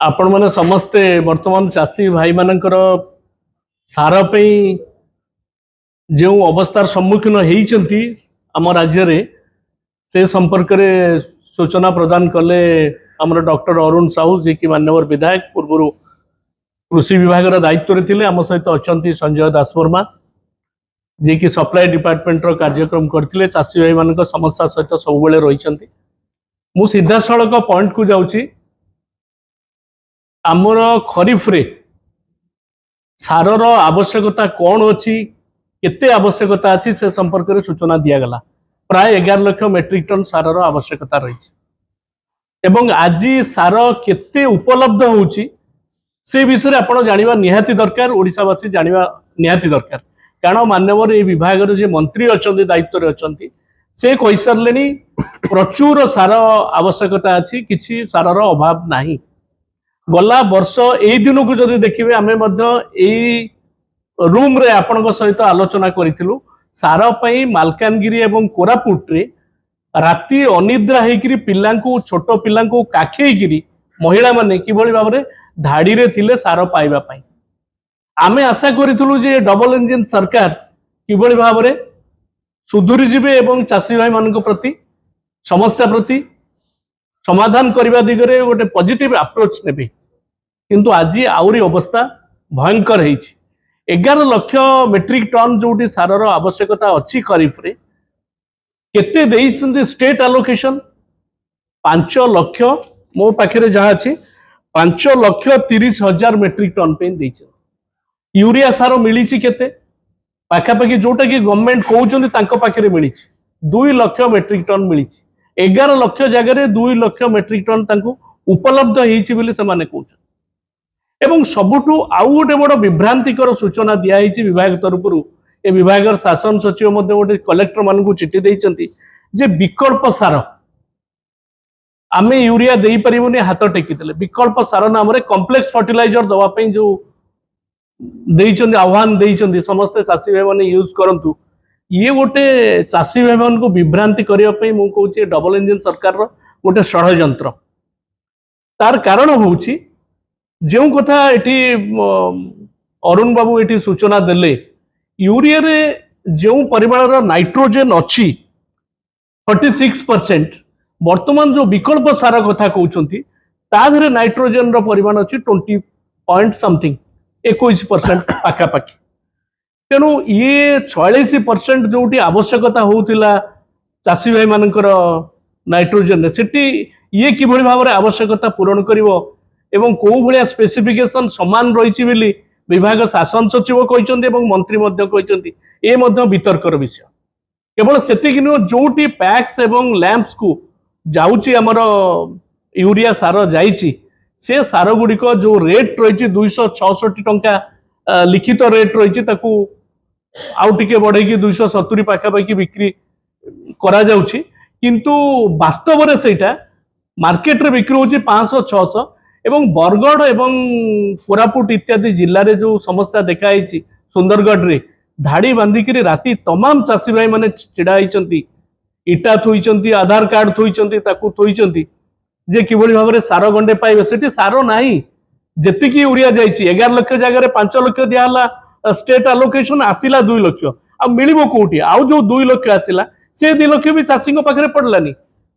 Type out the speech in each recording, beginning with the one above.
आपण माने समस्ते वर्तमान चाषी भाई मानकर सार पे जो अवस्थार सम्मुखीन होती आम राज्य रे से संपर्क में सूचना प्रदान कले आमर डॉक्टर अरुण साहू जी की मान्यवर विधायक पूर्व कृषि विभाग दायित्व थे आम सहित अच्छा संजय दास वर्मा जी की सप्लाई डिपार्टमेंट कार्यक्रम करते चाषी भाई मान समस्या सहित सब रही मु सीधा सड़क पॉइंट को जाऊँगी आमर खरीफ रे सारर आवश्यकता कौन अच्छी केते आवश्यकता अच्छी से संपर्क में सूचना दिगला प्राय 11 लाख मेट्रिक टन सारर आवश्यकता रही एवं आज सार केते उपलब्ध होउची से विषय आप जाना निहाती दरकार ओडिशावासी जाना निहाती दरकार कारण मान्यवर ये विभाग जे मंत्री अच्छा दायित्व अच्छा से कही सारे प्रचुर सार आवश्यकता अच्छी किसी सारर अभाव नहीं गला वर्ष यही दिन को जब देखिए आम रूम रे आपण सहित आलोचना करूँ सार मालकानगिरी एवं कोरापुट रे राति अनिद्रा होकर पिला छोट पिला काखेकरी महिला माने किभली भाव में धाड़ी रे थिले सार पाइबा आमे आशा करूँ जे डबल इंजिन सरकार किभली भाव में सुधुरी जीवे एवं चाषी भाई मान प्रति समस्या प्रति समाधान करने दिगरे गोटे पॉजिटिव अप्रोच ने किंतु आज आउरी अवस्था भयंकर है 11 लाख मेट्रिक टन जो सारर आवश्यकता अच्छी खरीफ रे केते देइछन्ते स्टेट एलोकेशन 5 लाख मो पाखे जहाँ अच्छी 5,30,000 मेट्रिक टन पे देइछन यूरिया सार मिली केते पाखापाखि जोटा कि गवर्नमेंट कहते पाखे मिली 2 लाख मेट्रिक टन मिली 11 लाख जगह 2 लाख मेट्रिक टन उपलब्ध होती एवं सबुठू आउ गोटे बड़ विभ्रांतिकर सूचना दिखाई विभाग तरफ ए विभाग शासन सचिव गोटे कलेक्टर मान चिठी देते जे विकल्प सार आमे यूरिया दे पारूनी हाथ टेकी विकल्प सार नाम कम्प्लेक्स फर्टिलाइजर दवाई जो आह्वान देते समस्ते चाषी भाई मैंने यूज करूँ ये गोटे चाषी भाई मान को विभ्रांति करने मुझे डबल इंजिन सरकार गोटे षड्यंत्र तार कारण हूँ जो कथा ये अरुण बाबू ये सूचना देले यूरिया रे जो परिमाण नाइट्रोजेन अच्छी 46% वर्तमान जो विकल्प सार कथा कहते ताधरे नाइट्रोजेन परिमाण अच्छी 20 पॉइंट समथिंग 21% पाखापाखि तेणु ये 46% जो आवश्यकता होता चाषी भाई मानकर नाइट्रोजेन से ये किभली भाव में आवश्यकता पूरण करिवो एवं को भाया स्पेसिफिकेशन समान रही विभाग शासन सचिव कहते मंत्री ये वितर्कर विषय केवल सेतिक नुह जो पैक्स एवं लैंप्स को जाऊँगी आमर यूरिया सार जाइए से सार गुड़िक जो रेट रही 266 टंका लिखित रेट रही आउ टिके बढ़े 270 पाखापाखि बिक्री करा जाउछि किंतु वास्तव में सेटा मार्केट रे बिक्री होछि 500-600 एवं बरगढ़ एवं कोरापुट इत्यादि जिले में जो समस्या देखाई सुंदरगढ़ रे धाड़ी बांधिक राति तमाम चाषी भाई माने छिड़ा होती इटा थोइचंती आधार कार्ड थोइचंती ताकू थोइचंती जे किभली भाव में सार गंडे पाइबे सेठी सार नाही जेतिकी यूरिया जाइछि 11 लाख जगह 5 लाख दियाला स्टेट एलोकेशन आसिला 2 लाख आ मिलिबो कोठी आउ जो 2 लाख आसिला से 2 लाख भी चाषी पाखे पड़लानी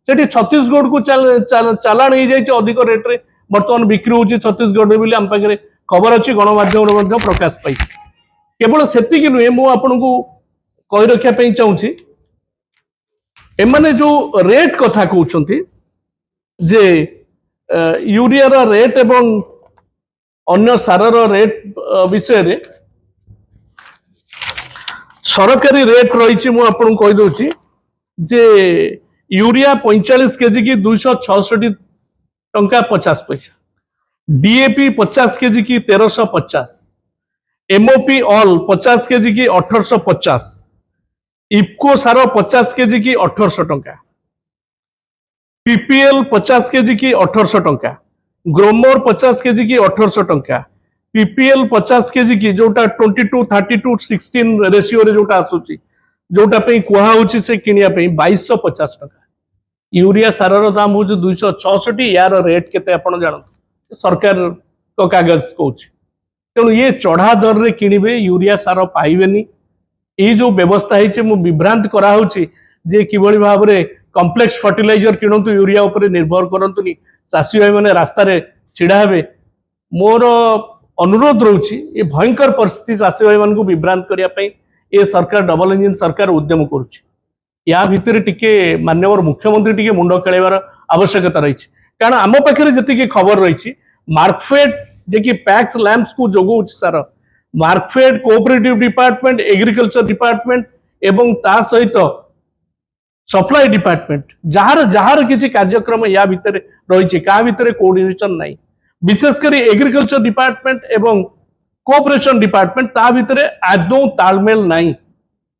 सेठी छत्तीसगढ़ को चालान हो जाइए अधिक रेट रे बर्तमान बिक्री होची छत्तीसगढ़ रे आम पाखे खबर अच्छी गणमाध्यम प्रकाश पाई केवल सेतिक नुहे मु आपको कही रखा चाहूँगी एमाने जो रेट कथा कहते जे यूरिया रेट एवं अन्य सारर रेट विषय रे सरकारी रेट रही मुझे कहीदे जे यूरिया 45 केजी की 266 टंका 50 पैसा डीएपी 50 केजी की 1350 एमओपी ऑल 50 केजी की 1850 इफ्को सार 50 केजी की 1800 टंका पीपीएल 50 केजी की 1800 टंका ग्रोमोर 50 केजी की 1800 टंका पीपीएल 50 केजी की जोटा 22-32-16 रेशियो रे जोटा आसुची जोटा पे कुहा होची से किनिया पे 2250 टंका यूरिया सारर दाम हो 266 यार रेट केते आपण जानत सरकार को कागज कौच तेणु ये चढ़ा दर रे किणवे यूरिया सार पाइबेनी ये जो व्यवस्था है विभ्रांत कराऊँच जे किभली भाव में कम्प्लेक्स फर्टिलाइजर किणतु यूरिया उपर निर्भर करतुनी चाषी भाई मैंने रास्ता छिड़ा हे मोर अनुरोध रोचे ये भयंकर परिस्थिति चाषी भाई मान विभ्रांत करने ये सरकार डबल इंजिन सरकार उद्यम करुच्ची या भितर टिके माननीय मुख्यमंत्री टिके मुंड खेलाइबार आवश्यकता रही कारण आम पाखे जी खबर रही मार्कफेड जे कि पैक्स लैंप्स को जोगौ सार Markfed cooperative department agriculture department एवं ता सहित सप्लाई डिपार्टमेंट जार जार किसी कार्यक्रम या भितर रही क्या भितर कोऑर्डिनेशन नहीं विशेषकर एग्रीकल्चर डिपार्टमेंट एवं कोऑपरेशन डिपार्टमेंट ता भितर आदौ तालमेल नहीं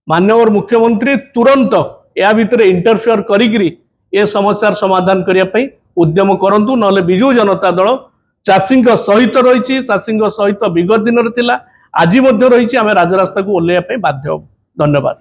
माननीय मुख्यमंत्री तुरंत या भितर इंटरफेयर करी ये समस्यार समाधान करने उद्यम करंतु नले बिजु जनता दल चाषी सहित रही चाषी सहित विगत दिन आज रही आम राजरास्ता को ओल्लैया बाध्य। धन्यवाद।